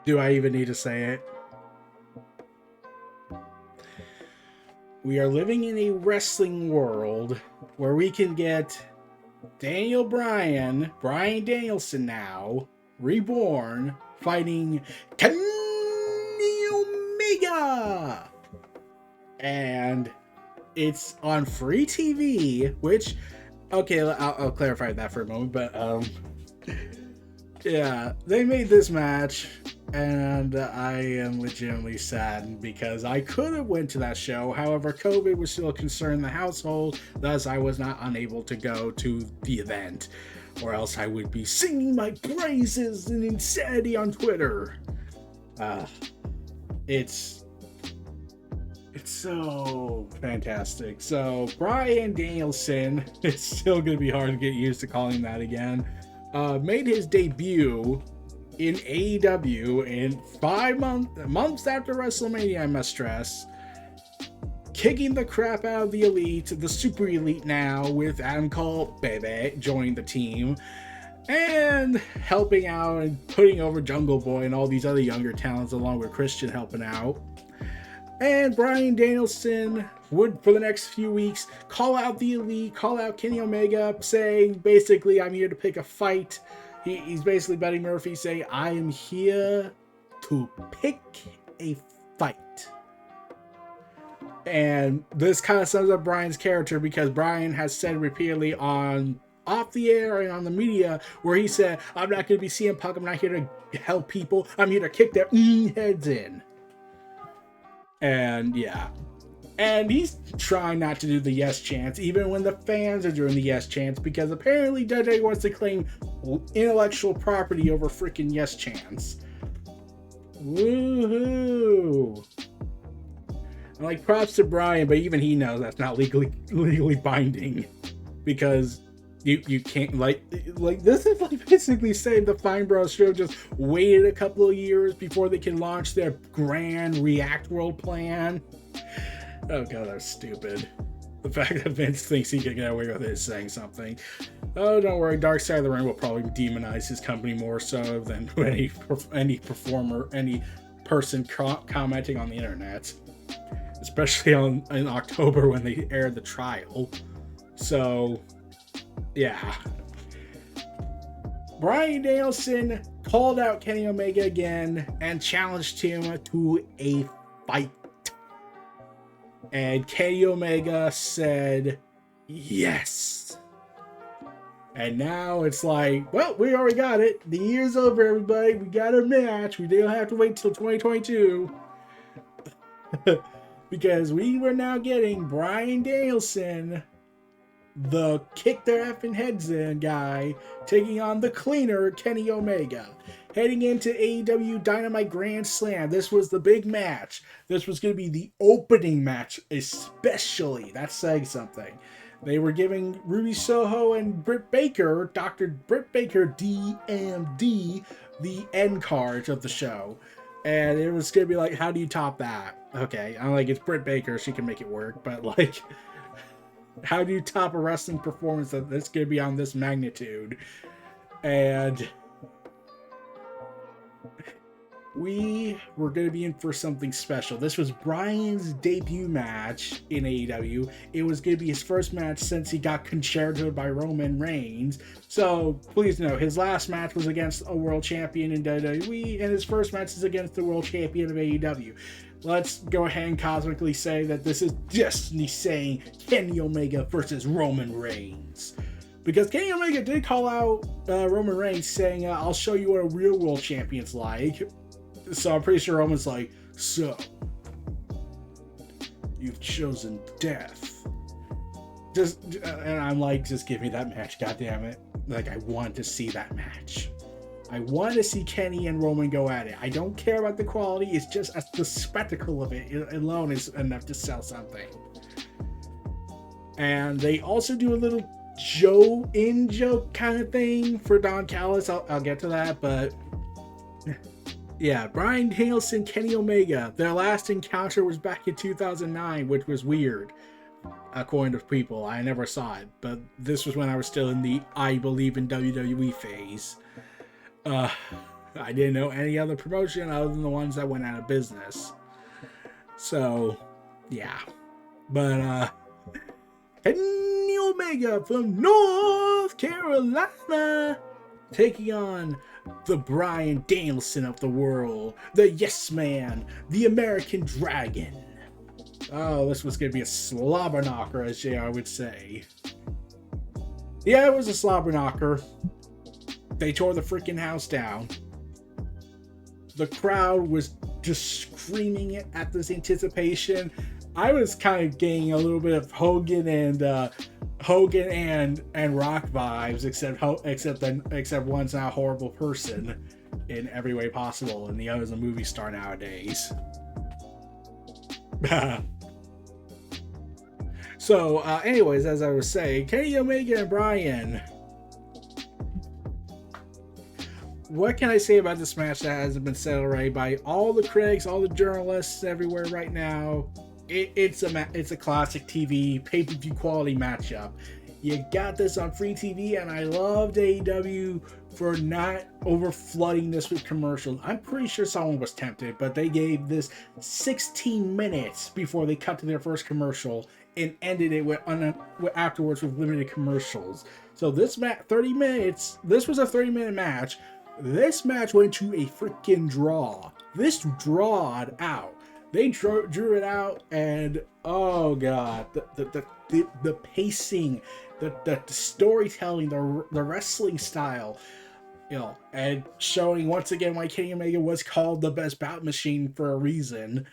Do I even need to say it? We are living in a wrestling world where we can get Bryan Danielson now, reborn, fighting Kenny Omega. And it's on free TV, which, okay, I'll clarify that for a moment, but yeah, they made this match, and I am legitimately saddened because I could have went to that show. However, COVID was still a concern in the household, thus I was not unable to go to the event, or else I would be singing my praises and insanity on Twitter. It's so fantastic. So Bryan Danielson, it's still going to be hard to get used to calling that again, made his debut in AEW in 5 months after WrestleMania, I must stress, kicking the crap out of the Elite, the Super Elite now, with Adam Cole, baby, joining the team, and helping out and putting over Jungle Boy and all these other younger talents, along with Christian helping out. And Bryan Danielson would, for the next few weeks, call out the Elite, call out Kenny Omega, saying, basically, I'm here to pick a fight. He's basically Buddy Murphy saying, I am here to pick a fight. And this kind of sums up Bryan's character, because Bryan has said repeatedly off the air and on the media, where he said, I'm not going to be CM Punk, I'm not here to help people, I'm here to kick their heads in. And yeah. And he's trying not to do the yes chants, even when the fans are doing the yes chants, because apparently WWE wants to claim intellectual property over freaking yes chants. Woohoo! Like, props to Bryan, but even he knows that's not legally binding, because you can't, like this is like basically saying the Fine Bros show just waited a couple of years before they can launch their grand React World plan. Oh god, that's stupid. The fact that Vince thinks he can get away with it is saying something. Oh, don't worry, Dark Side of the Ring will probably demonize his company more so than any performer, any person commenting on the internet. Especially in October when they aired the trial. So, yeah. Bryan Danielson called out Kenny Omega again and challenged him to a fight. And Kenny Omega said yes. And now it's like, well, we already got it. The year's over, everybody. We got a match. We don't have to wait till 2022. Because we were now getting Bryan Danielson, the kick their effing heads in guy, taking on the cleaner Kenny Omega. Heading into AEW Dynamite Grand Slam. This was the big match. This was going to be the opening match, especially. That's saying something. They were giving Ruby Soho and Britt Baker, Dr. Britt Baker, DMD, the end cards of the show. And it was going to be like, how do you top that? Okay, I'm like, it's Britt Baker, she can make it work, but like, how do you top a wrestling performance that's going to be on this magnitude? And we were going to be in for something special. This was Bryan's debut match in AEW. It was going to be his first match since he got concertoed by Roman Reigns. So please know, his last match was against a world champion in WWE, and his first match is against the world champion of AEW. Let's go ahead and cosmically say that this is Destiny saying Kenny Omega versus Roman Reigns. Because Kenny Omega did call out Roman Reigns saying, I'll show you what a real world champion's like. So I'm pretty sure Roman's like, so, you've chosen death. And I'm like, just give me that match, goddammit. Like, I want to see that match. I want to see Kenny and Roman go at it. I don't care about the quality. It's just the spectacle of it alone is enough to sell something. And they also do a little in-joke kind of thing for Don Callis. I'll get to that, but yeah, Bryan Danielson, Kenny Omega. Their last encounter was back in 2009, which was weird. according to people. I never saw it, but this was when I was still in the I believe in WWE phase. I didn't know any other promotion other than the ones that went out of business. So, yeah. But, Kenny Omega from North Carolina taking on the Bryan Danielson of the world, the Yes Man, the American Dragon. Oh, this was going to be a slobber knocker, as JR would say. Yeah, it was a slobber knocker. They tore the freaking house down. The crowd was just screaming at this anticipation. I was kind of getting a little bit of Hogan and Rock vibes, except one's not a horrible person in every way possible, and the other's a movie star nowadays. So, anyways, as I was saying, Kenny Omega and Bryan. What can I say about this match that hasn't been said already by all the critics, all the journalists everywhere right now? It's a classic TV pay-per-view quality matchup. You got this on free TV, and I loved AEW for not over flooding this with commercials. I'm pretty sure someone was tempted, but they gave this 16 minutes before they cut to their first commercial and ended it afterwards with limited commercials. So this 30 minutes. This was a 30-minute match. This match went to a freaking draw. This drawed out. They drew it out, and oh god, the pacing, the storytelling, the wrestling style, and showing once again why Kenny Omega was called the best bout machine for a reason.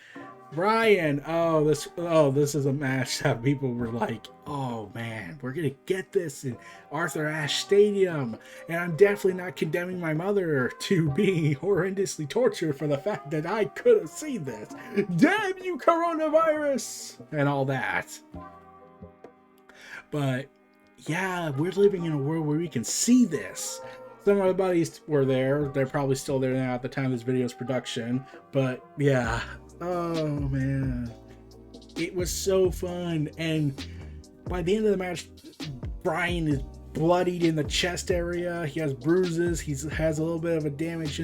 Bryan, this is a match that people were like, oh man, we're gonna get this in Arthur Ashe Stadium, and I'm definitely not condemning my mother to being horrendously tortured for the fact that I could have seen this. Damn you, coronavirus, and all that. But yeah, we're living in a world where we can see this. Some of my buddies were there. They're probably still there now at the time of this video's production. But yeah. Oh man, it was so fun, and by the end of the match, Bryan is bloodied in the chest area. He has bruises. He has a little bit of a damage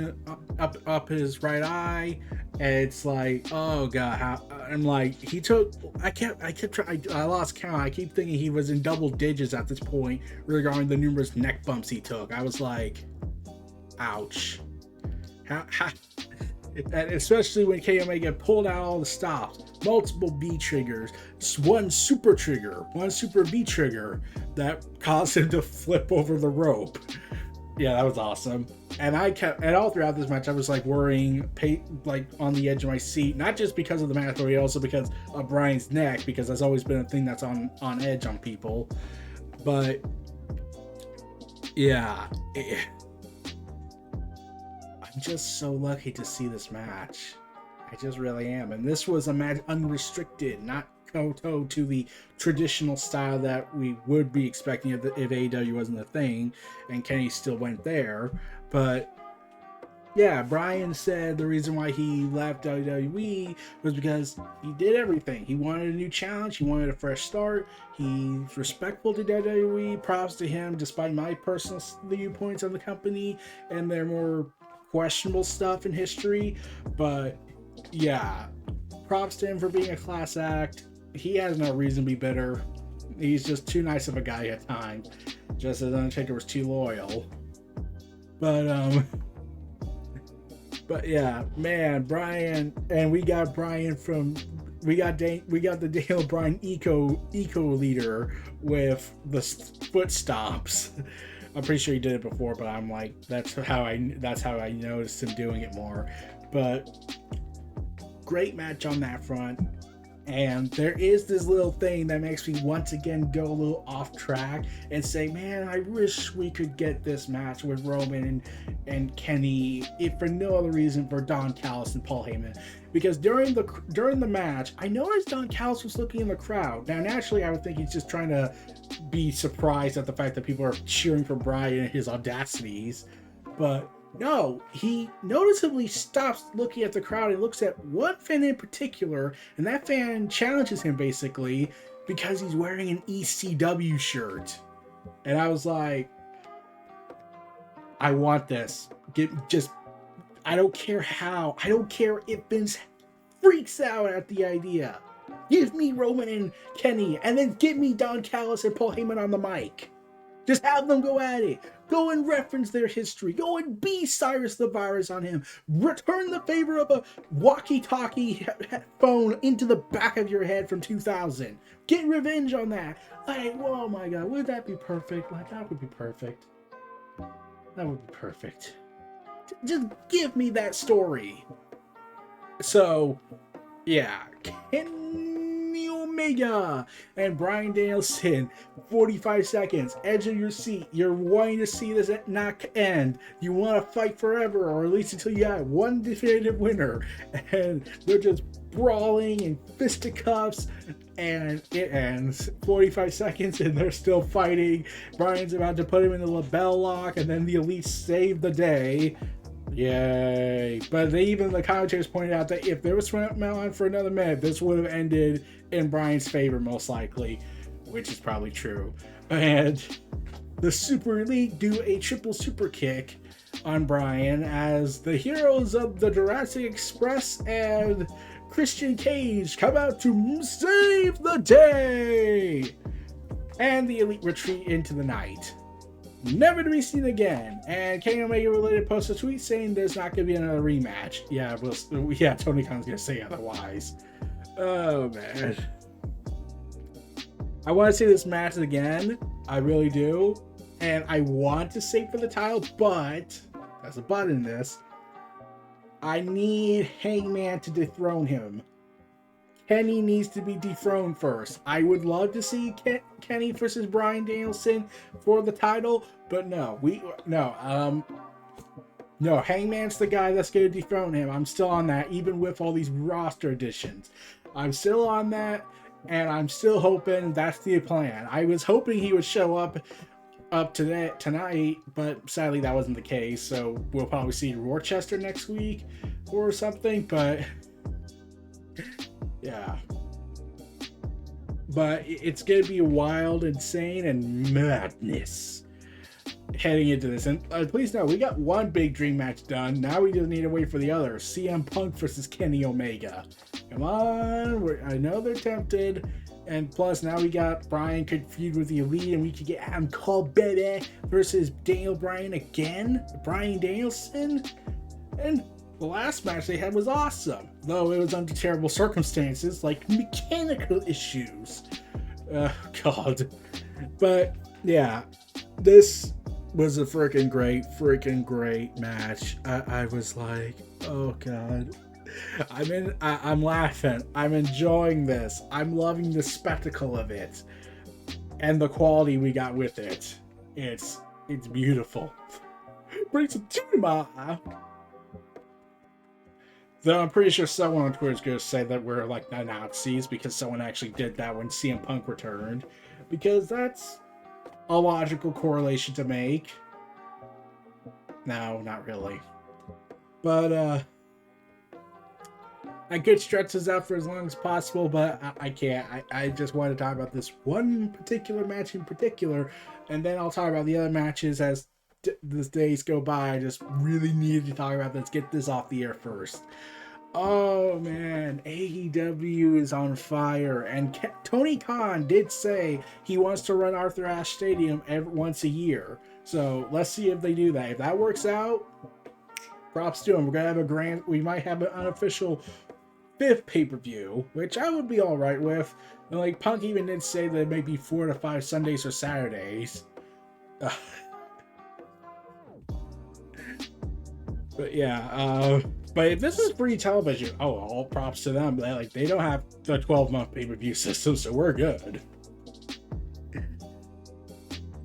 up his right eye, and it's like, oh god, I'm like, I lost count. I keep thinking he was in double digits at this point regarding the numerous neck bumps he took. I was like, ouch. And especially when Kenny Omega pulled out all the stops, multiple B triggers, one super B trigger that caused him to flip over the rope. Yeah, that was awesome. And all throughout this match, I was like worrying, like on the edge of my seat, not just because of the match, but also because of Bryan's neck, because that's always been a thing that's on edge on people. But yeah. I'm just so lucky to see this match. I just really am. And this was a match unrestricted, not kowtow to the traditional style that we would be expecting if AEW wasn't a thing, and Kenny still went there. But yeah, Bryan said the reason why he left WWE was because he did everything. He wanted a new challenge. He wanted a fresh start. He's respectful to WWE. Props to him, despite my personal viewpoints on the company and their more questionable stuff in history. But yeah, props to him for being a class act. He has no reason to be bitter. He's just too nice of a guy at times, just as Undertaker was too loyal. But yeah, man, Bryan, and we got Bryan from we got the Daniel Bryan eco leader with the foot stomps. I'm pretty sure he did it before, but I'm like, that's how I noticed him doing it more. But great match on that front. And there is this little thing that makes me once again go a little off track and say, man, I wish we could get this match with Roman and Kenny, if for no other reason for Don Callis and Paul Heyman. Because during the match, I noticed Don Callis was looking in the crowd. Now, naturally, I would think he's just trying to be surprised at the fact that people are cheering for Bryan and his audacities. But no, he noticeably stops looking at the crowd and looks at one fan in particular, and that fan challenges him basically, because he's wearing an ECW shirt. And I was like, I want this. I don't care how. I don't care if Vince freaks out at the idea. Give me Roman and Kenny, and then give me Don Callis and Paul Heyman on the mic. Just have them go at it. Go and reference their history. Go and be Cyrus the Virus on him. Return the favor of a walkie-talkie phone into the back of your head from 2000. Get revenge on that. Like, oh my God, would that be perfect? Like, that would be perfect. That would be perfect. Just give me that story. So, yeah. Kenny Omega and Bryan Danielson, 45 seconds, edge of your seat. You're wanting to see this not end. You want to fight forever, or at least until you have one definitive winner. And they're just brawling and fisticuffs, and it ends 45 seconds and they're still fighting. Bryan's about to put him in the label lock, and then the Elite save the day. Yay. But even the commentators pointed out that if there was on for another minute, this would have ended in Bryan's favor, most likely, which is probably true. And the Super Elite do a triple super kick on Bryan as the heroes of the Jurassic Express and Christian Cage come out to save the day. And the Elite retreat into the night, never to be seen again. And Kenny Omega related posted a tweet saying there's not going to be another rematch. Yeah, Tony Khan's going to say otherwise. Oh, man. I want to see this match again. I really do. And I want to say for the title, but there's a but in this. I need Hangman to dethrone him. Kenny needs to be dethroned first. I would love to see Kenny versus Bryan Danielson for the title, but no, Hangman's the guy that's going to dethrone him. I'm still on that, even with all these roster additions. I'm still on that, and I'm still hoping that's the plan. I was hoping he would show up tonight, but sadly that wasn't the case. So we'll probably see Rochester next week or something. But yeah, but it's gonna be wild, insane, and madness heading into this. And please know, we got one big dream match done. Now we just need to wait for the other. CM Punk versus Kenny Omega. Come on, I know they're tempted. And plus, now we got Bryan could feud with the Elite, and we could get Adam Cole baby versus Daniel Bryan again. Bryan Danielson. And the last match they had was awesome, though it was under terrible circumstances, like mechanical issues. God. But yeah, this was a freaking great match. I was like, oh God. I'm laughing. I'm enjoying this. I'm loving the spectacle of it, and the quality we got with it. It's beautiful. Brings a tear to my eye. Though I'm pretty sure someone on Twitter is going to say that we're like Nazis because someone actually did that when CM Punk returned, because that's a logical correlation to make. No, not really. But I could stretch this out for as long as possible, but I can't. I just want to talk about this one particular match in particular, and then I'll talk about the other matches as the days go by. I just really needed to talk about this. Get this off the air first. Oh man, AEW is on fire, and Tony Khan did say he wants to run Arthur Ashe Stadium once a year. So let's see if they do that. If that works out, props to him. We're gonna have we might have an unofficial 5th pay-per-view, which I would be all right with. And like Punk even did say that it may be 4 to 5 Sundays or Saturdays. But yeah, but if this is free television, all props to them. Like they don't have the 12-month pay-per-view system, so we're good.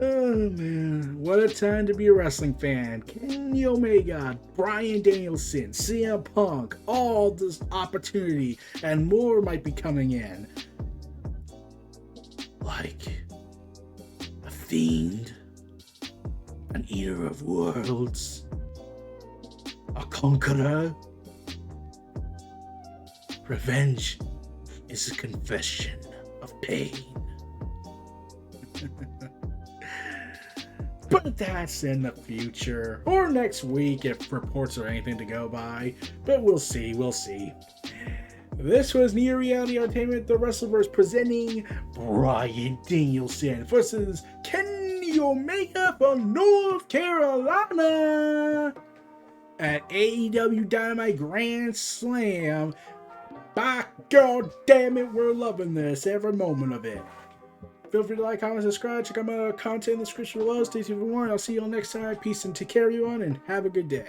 Oh man, what a time to be a wrestling fan. Kenny Omega, Bryan Danielson, CM Punk, all this opportunity and more might be coming in. Like a fiend, an eater of worlds, a conqueror. Revenge is a confession of pain. But that's in the future, or next week if reports are anything to go by. But we'll see, we'll see. This was Near Reality Entertainment, the WrestleVerse, presenting Bryan Danielson versus Kenny Omega from North Carolina at AEW Dynamite Grand Slam. By God damn it, we're loving this, every moment of it. Feel free to like, comment, subscribe. Check out my content in the description below. Stay tuned for more, and I'll see you all next time. Peace and take care, everyone, and have a good day.